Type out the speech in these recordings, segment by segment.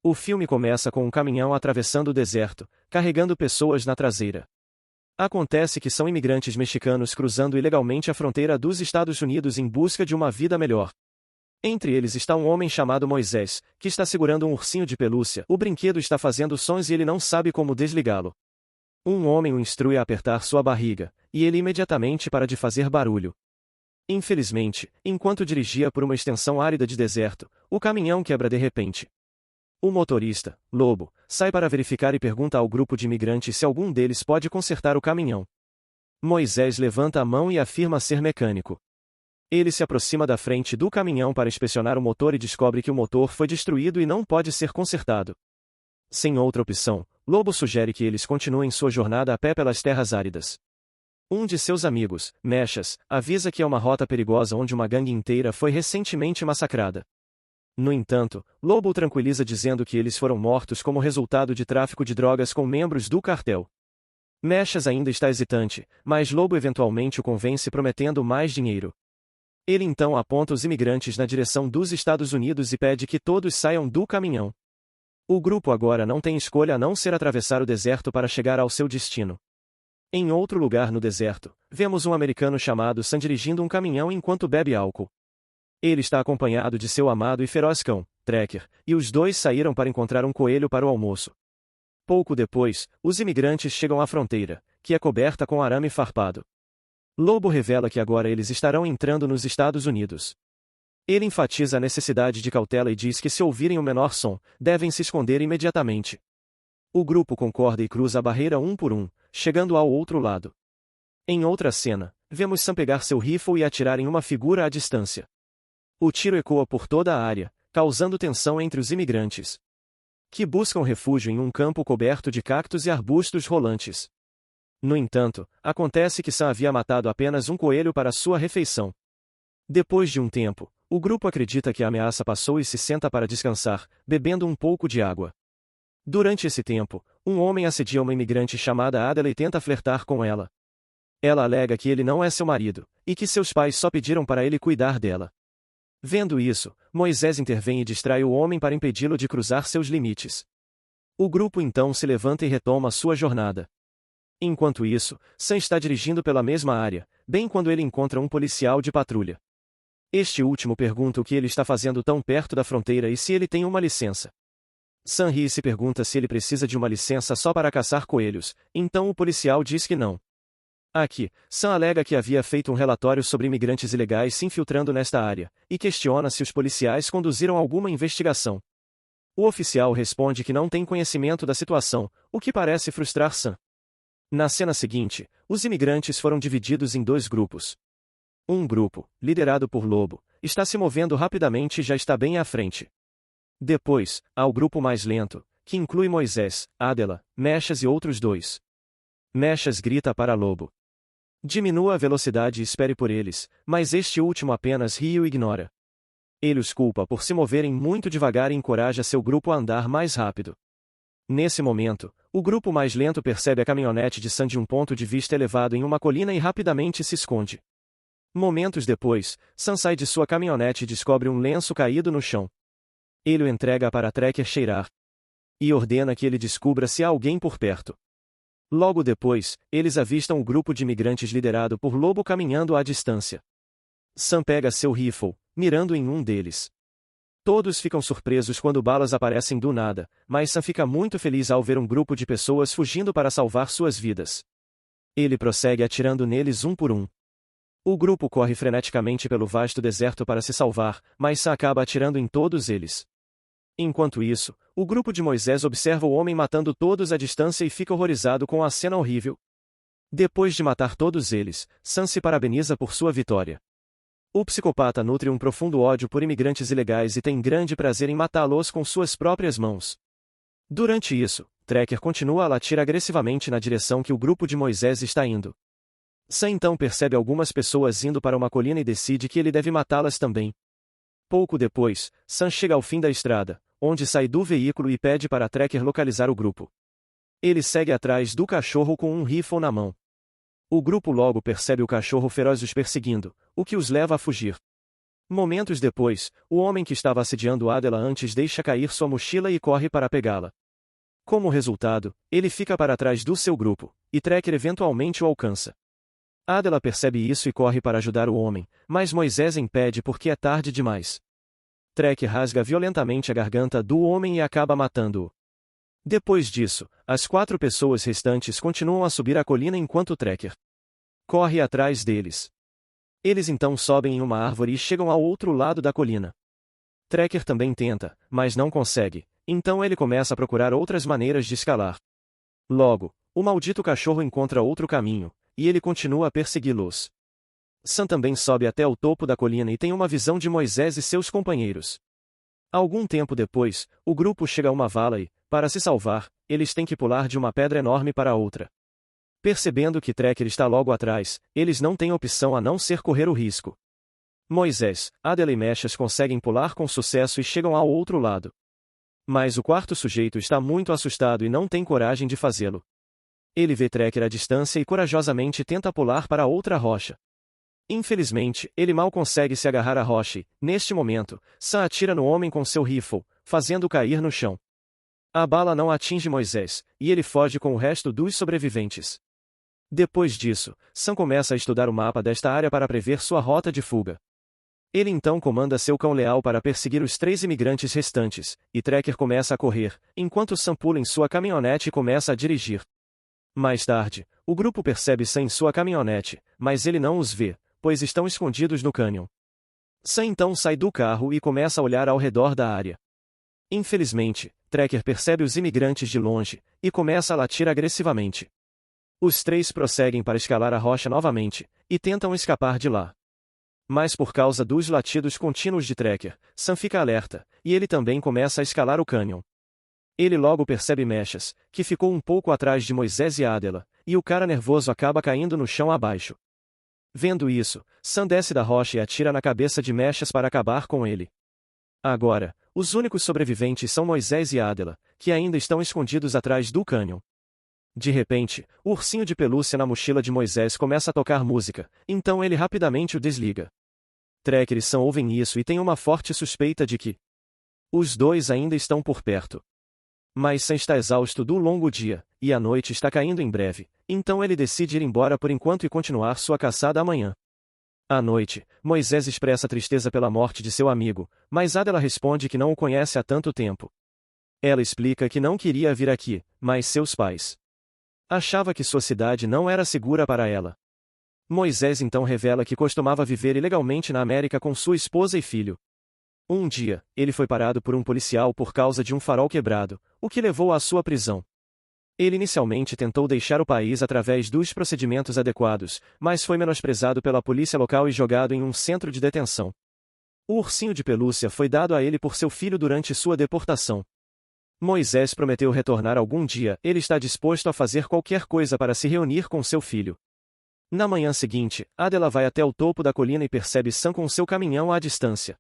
O filme começa com um caminhão atravessando o deserto, carregando pessoas na traseira. Acontece que são imigrantes mexicanos cruzando ilegalmente a fronteira dos Estados Unidos em busca de uma vida melhor. Entre eles está um homem chamado Moisés, que está segurando um ursinho de pelúcia. O brinquedo está fazendo sons e ele não sabe como desligá-lo. Um homem o instrui a apertar sua barriga, e ele imediatamente para de fazer barulho. Infelizmente, enquanto dirigia por uma extensão árida de deserto, o caminhão quebra de repente. O motorista, Lobo, sai para verificar e pergunta ao grupo de imigrantes se algum deles pode consertar o caminhão. Moisés levanta a mão e afirma ser mecânico. Ele se aproxima da frente do caminhão para inspecionar o motor e descobre que o motor foi destruído e não pode ser consertado. Sem outra opção, Lobo sugere que eles continuem sua jornada a pé pelas terras áridas. Um de seus amigos, Mechas, avisa que é uma rota perigosa onde uma gangue inteira foi recentemente massacrada. No entanto, Lobo o tranquiliza dizendo que eles foram mortos como resultado de tráfico de drogas com membros do cartel. Mechas ainda está hesitante, mas Lobo eventualmente o convence prometendo mais dinheiro. Ele então aponta os imigrantes na direção dos Estados Unidos e pede que todos saiam do caminhão. O grupo agora não tem escolha a não ser atravessar o deserto para chegar ao seu destino. Em outro lugar no deserto, vemos um americano chamado Sam dirigindo um caminhão enquanto bebe álcool. Ele está acompanhado de seu amado e feroz cão, Tracker, e os dois saíram para encontrar um coelho para o almoço. Pouco depois, os imigrantes chegam à fronteira, que é coberta com arame farpado. Lobo revela que agora eles estarão entrando nos Estados Unidos. Ele enfatiza a necessidade de cautela e diz que se ouvirem o menor som, devem se esconder imediatamente. O grupo concorda e cruza a barreira um por um, chegando ao outro lado. Em outra cena, vemos Sam pegar seu rifle e atirar em uma figura à distância. O tiro ecoa por toda a área, causando tensão entre os imigrantes, que buscam refúgio em um campo coberto de cactos e arbustos rolantes. No entanto, acontece que Sam havia matado apenas um coelho para sua refeição. Depois de um tempo, o grupo acredita que a ameaça passou e se senta para descansar, bebendo um pouco de água. Durante esse tempo, um homem assedia uma imigrante chamada Adela e tenta flertar com ela. Ela alega que ele não é seu marido, e que seus pais só pediram para ele cuidar dela. Vendo isso, Moisés intervém e distrai o homem para impedi-lo de cruzar seus limites. O grupo então se levanta e retoma sua jornada. Enquanto isso, Sam está dirigindo pela mesma área, bem quando ele encontra um policial de patrulha. Este último pergunta o que ele está fazendo tão perto da fronteira e se ele tem uma licença. Sam ri e se pergunta se ele precisa de uma licença só para caçar coelhos, então o policial diz que não. Aqui, Sam alega que havia feito um relatório sobre imigrantes ilegais se infiltrando nesta área, e questiona se os policiais conduziram alguma investigação. O oficial responde que não tem conhecimento da situação, o que parece frustrar Sam. Na cena seguinte, os imigrantes foram divididos em dois grupos. Um grupo, liderado por Lobo, está se movendo rapidamente e já está bem à frente. Depois, há o grupo mais lento, que inclui Moisés, Adela, Mechas e outros dois. Mechas grita para Lobo: diminua a velocidade e espere por eles, mas este último apenas ri e o ignora. Ele os culpa por se moverem muito devagar e encoraja seu grupo a andar mais rápido. Nesse momento, o grupo mais lento percebe a caminhonete de Sam de um ponto de vista elevado em uma colina e rapidamente se esconde. Momentos depois, Sam sai de sua caminhonete e descobre um lenço caído no chão. Ele o entrega para Tracker cheirar. E ordena que ele descubra se há alguém por perto. Logo depois, eles avistam o grupo de imigrantes liderado por Lobo caminhando à distância. Sam pega seu rifle, mirando em um deles. Todos ficam surpresos quando balas aparecem do nada, mas Sam fica muito feliz ao ver um grupo de pessoas fugindo para salvar suas vidas. Ele prossegue atirando neles um por um. O grupo corre freneticamente pelo vasto deserto para se salvar, mas Sam acaba atirando em todos eles. Enquanto isso, o grupo de Moisés observa o homem matando todos à distância e fica horrorizado com a cena horrível. Depois de matar todos eles, Sam se parabeniza por sua vitória. O psicopata nutre um profundo ódio por imigrantes ilegais e tem grande prazer em matá-los com suas próprias mãos. Durante isso, Tracker continua a latir agressivamente na direção que o grupo de Moisés está indo. Sam então percebe algumas pessoas indo para uma colina e decide que ele deve matá-las também. Pouco depois, Sam chega ao fim da estrada, onde sai do veículo e pede para Tracker localizar o grupo. Ele segue atrás do cachorro com um rifle na mão. O grupo logo percebe o cachorro feroz os perseguindo, o que os leva a fugir. Momentos depois, o homem que estava assediando Adela antes deixa cair sua mochila e corre para pegá-la. Como resultado, ele fica para trás do seu grupo, e Trekker eventualmente o alcança. Adela percebe isso e corre para ajudar o homem, mas Moisés impede porque é tarde demais. Trekker rasga violentamente a garganta do homem e acaba matando-o. Depois disso, as 4 pessoas restantes continuam a subir a colina enquanto Trekker corre atrás deles. Eles então sobem em uma árvore e chegam ao outro lado da colina. Trekker também tenta, mas não consegue, então ele começa a procurar outras maneiras de escalar. Logo, o maldito cachorro encontra outro caminho, e ele continua a persegui-los. Sam também sobe até o topo da colina e tem uma visão de Moisés e seus companheiros. Algum tempo depois, o grupo chega a uma vala e, para se salvar, eles têm que pular de uma pedra enorme para outra. Percebendo que Trekker está logo atrás, eles não têm opção a não ser correr o risco. Moisés, Adela e Meshas conseguem pular com sucesso e chegam ao outro lado. Mas o quarto sujeito está muito assustado e não tem coragem de fazê-lo. Ele vê Trekker à distância e corajosamente tenta pular para outra rocha. Infelizmente, ele mal consegue se agarrar à rocha e, neste momento, Sam atira no homem com seu rifle, fazendo-o cair no chão. A bala não atinge Moisés, e ele foge com o resto dos sobreviventes. Depois disso, Sam começa a estudar o mapa desta área para prever sua rota de fuga. Ele então comanda seu cão leal para perseguir os 3 imigrantes restantes, e Trekker começa a correr, enquanto Sam pula em sua caminhonete e começa a dirigir. Mais tarde, o grupo percebe Sam em sua caminhonete, mas ele não os vê, pois estão escondidos no cânion. Sam então sai do carro e começa a olhar ao redor da área. Infelizmente, Trekker percebe os imigrantes de longe, e começa a latir agressivamente. Os 3 prosseguem para escalar a rocha novamente, e tentam escapar de lá. Mas por causa dos latidos contínuos de Trekker, Sam fica alerta, e ele também começa a escalar o cânion. Ele logo percebe Meshas, que ficou um pouco atrás de Moisés e Adela, e o cara nervoso acaba caindo no chão abaixo. Vendo isso, Sam desce da rocha e atira na cabeça de Meshas para acabar com ele. Agora, os únicos sobreviventes são Moisés e Adela, que ainda estão escondidos atrás do cânion. De repente, o ursinho de pelúcia na mochila de Moisés começa a tocar música, então ele rapidamente o desliga. Trekker e Sam ouvem isso e têm uma forte suspeita de que os 2 ainda estão por perto. Mas Sam está exausto do longo dia, e a noite está caindo em breve, então ele decide ir embora por enquanto e continuar sua caçada amanhã. À noite, Moisés expressa tristeza pela morte de seu amigo, mas Adela responde que não o conhece há tanto tempo. Ela explica que não queria vir aqui, mas seus pais achava que sua cidade não era segura para ela. Moisés então revela que costumava viver ilegalmente na América com sua esposa e filho. Um dia, ele foi parado por um policial por causa de um farol quebrado, o que levou à sua prisão. Ele inicialmente tentou deixar o país através dos procedimentos adequados, mas foi menosprezado pela polícia local e jogado em um centro de detenção. O ursinho de pelúcia foi dado a ele por seu filho durante sua deportação. Moisés prometeu retornar algum dia, ele está disposto a fazer qualquer coisa para se reunir com seu filho. Na manhã seguinte, Adela vai até o topo da colina e percebe Sam com seu caminhão à distância.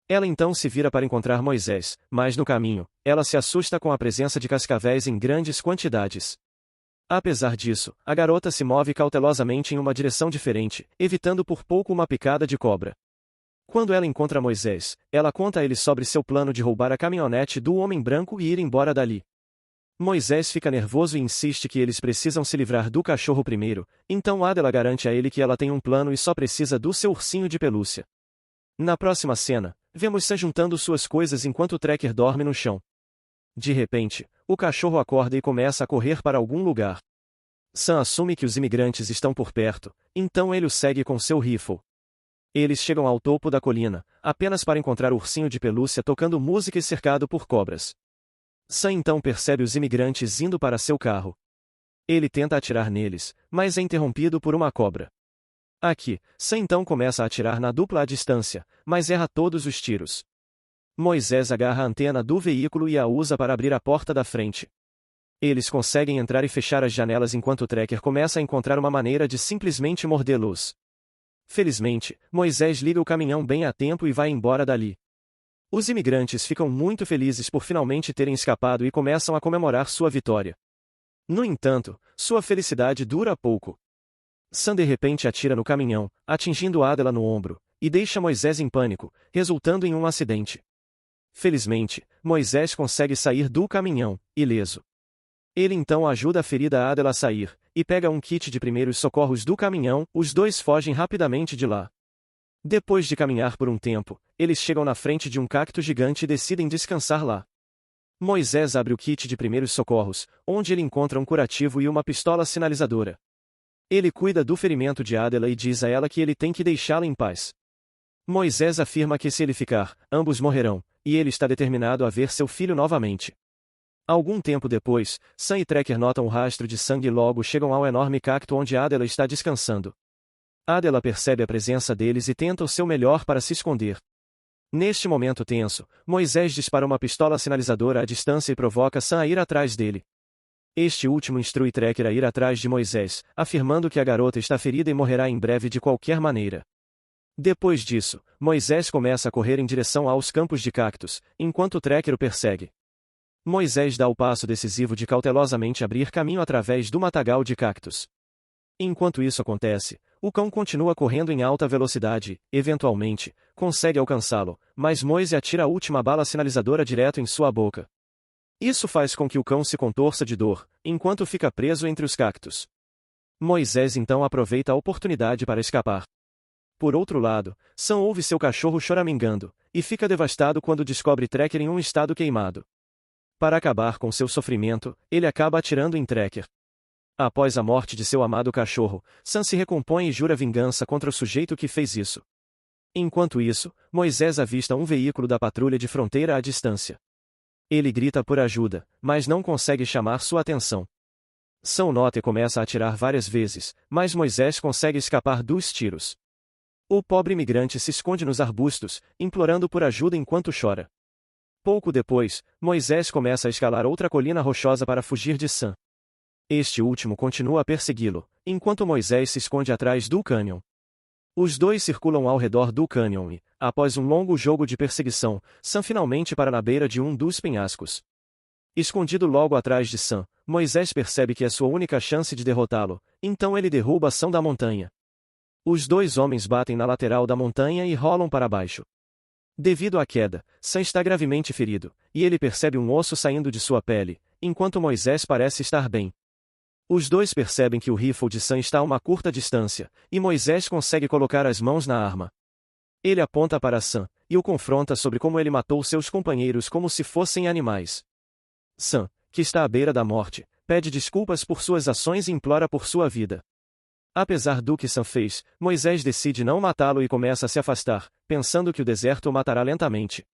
Ela então se vira para encontrar Moisés, mas no caminho, ela se assusta com a presença de cascavéis em grandes quantidades. Apesar disso, a garota se move cautelosamente em uma direção diferente, evitando por pouco uma picada de cobra. Quando ela encontra Moisés, ela conta a ele sobre seu plano de roubar a caminhonete do homem branco e ir embora dali. Moisés fica nervoso e insiste que eles precisam se livrar do cachorro primeiro, então Adela garante a ele que ela tem um plano e só precisa do seu ursinho de pelúcia. Na próxima cena, vemos Sam juntando suas coisas enquanto Trekker dorme no chão. De repente, o cachorro acorda e começa a correr para algum lugar. Sam assume que os imigrantes estão por perto, então ele o segue com seu rifle. Eles chegam ao topo da colina, apenas para encontrar o ursinho de pelúcia tocando música e cercado por cobras. Sam então percebe os imigrantes indo para seu carro. Ele tenta atirar neles, mas é interrompido por uma cobra. Aqui, Sam então começa a atirar na dupla à distância, mas erra todos os tiros. Moisés agarra a antena do veículo e a usa para abrir a porta da frente. Eles conseguem entrar e fechar as janelas enquanto Trekker começa a encontrar uma maneira de simplesmente mordê-los. Felizmente, Moisés liga o caminhão bem a tempo e vai embora dali. Os imigrantes ficam muito felizes por finalmente terem escapado e começam a comemorar sua vitória. No entanto, sua felicidade dura pouco. Sam de repente atira no caminhão, atingindo Adela no ombro, e deixa Moisés em pânico, resultando em um acidente. Felizmente, Moisés consegue sair do caminhão, ileso. Ele então ajuda a ferida Adela a sair, e pega um kit de primeiros socorros do caminhão, os dois fogem rapidamente de lá. Depois de caminhar por um tempo, eles chegam na frente de um cacto gigante e decidem descansar lá. Moisés abre o kit de primeiros socorros, onde ele encontra um curativo e uma pistola sinalizadora. Ele cuida do ferimento de Adela e diz a ela que ele tem que deixá-la em paz. Moisés afirma que se ele ficar, ambos morrerão, e ele está determinado a ver seu filho novamente. Algum tempo depois, Sam e Trekker notam o rastro de sangue e logo chegam ao enorme cacto onde Adela está descansando. Adela percebe a presença deles e tenta o seu melhor para se esconder. Neste momento tenso, Moisés dispara uma pistola sinalizadora à distância e provoca Sam a ir atrás dele. Este último instrui Trekker a ir atrás de Moisés, afirmando que a garota está ferida e morrerá em breve de qualquer maneira. Depois disso, Moisés começa a correr em direção aos campos de cactos, enquanto Trekker o persegue. Moisés dá o passo decisivo de cautelosamente abrir caminho através do matagal de cactos. Enquanto isso acontece, o cão continua correndo em alta velocidade e, eventualmente, consegue alcançá-lo, mas Moisés atira a última bala sinalizadora direto em sua boca. Isso faz com que o cão se contorça de dor, enquanto fica preso entre os cactos. Moisés então aproveita a oportunidade para escapar. Por outro lado, Sam ouve seu cachorro choramingando, e fica devastado quando descobre Trekker em um estado queimado. Para acabar com seu sofrimento, ele acaba atirando em Trekker. Após a morte de seu amado cachorro, Sam se recompõe e jura vingança contra o sujeito que fez isso. Enquanto isso, Moisés avista um veículo da patrulha de fronteira à distância. Ele grita por ajuda, mas não consegue chamar sua atenção. Sam nota e começa a atirar várias vezes, mas Moisés consegue escapar dos tiros. O pobre imigrante se esconde nos arbustos, implorando por ajuda enquanto chora. Pouco depois, Moisés começa a escalar outra colina rochosa para fugir de Sam. Este último continua a persegui-lo, enquanto Moisés se esconde atrás do cânion. Os dois circulam ao redor do cânion e, após um longo jogo de perseguição, Sam finalmente para na beira de um dos penhascos. Escondido logo atrás de Sam, Moisés percebe que é sua única chance de derrotá-lo, então ele derruba Sam da montanha. Os dois homens batem na lateral da montanha e rolam para baixo. Devido à queda, Sam está gravemente ferido, e ele percebe um osso saindo de sua pele, enquanto Moisés parece estar bem. Os dois percebem que o rifle de Sam está a uma curta distância, e Moisés consegue colocar as mãos na arma. Ele aponta para Sam, e o confronta sobre como ele matou seus companheiros como se fossem animais. Sam, que está à beira da morte, pede desculpas por suas ações e implora por sua vida. Apesar do que Sam fez, Moisés decide não matá-lo e começa a se afastar, pensando que o deserto o matará lentamente.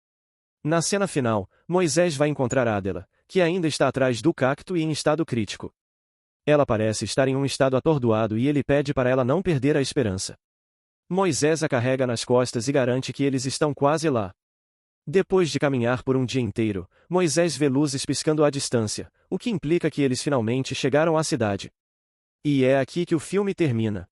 Na cena final, Moisés vai encontrar Adela, que ainda está atrás do cacto e em estado crítico. Ela parece estar em um estado atordoado e ele pede para ela não perder a esperança. Moisés a carrega nas costas e garante que eles estão quase lá. Depois de caminhar por um dia inteiro, Moisés vê luzes piscando à distância, o que implica que eles finalmente chegaram à cidade. E é aqui que o filme termina.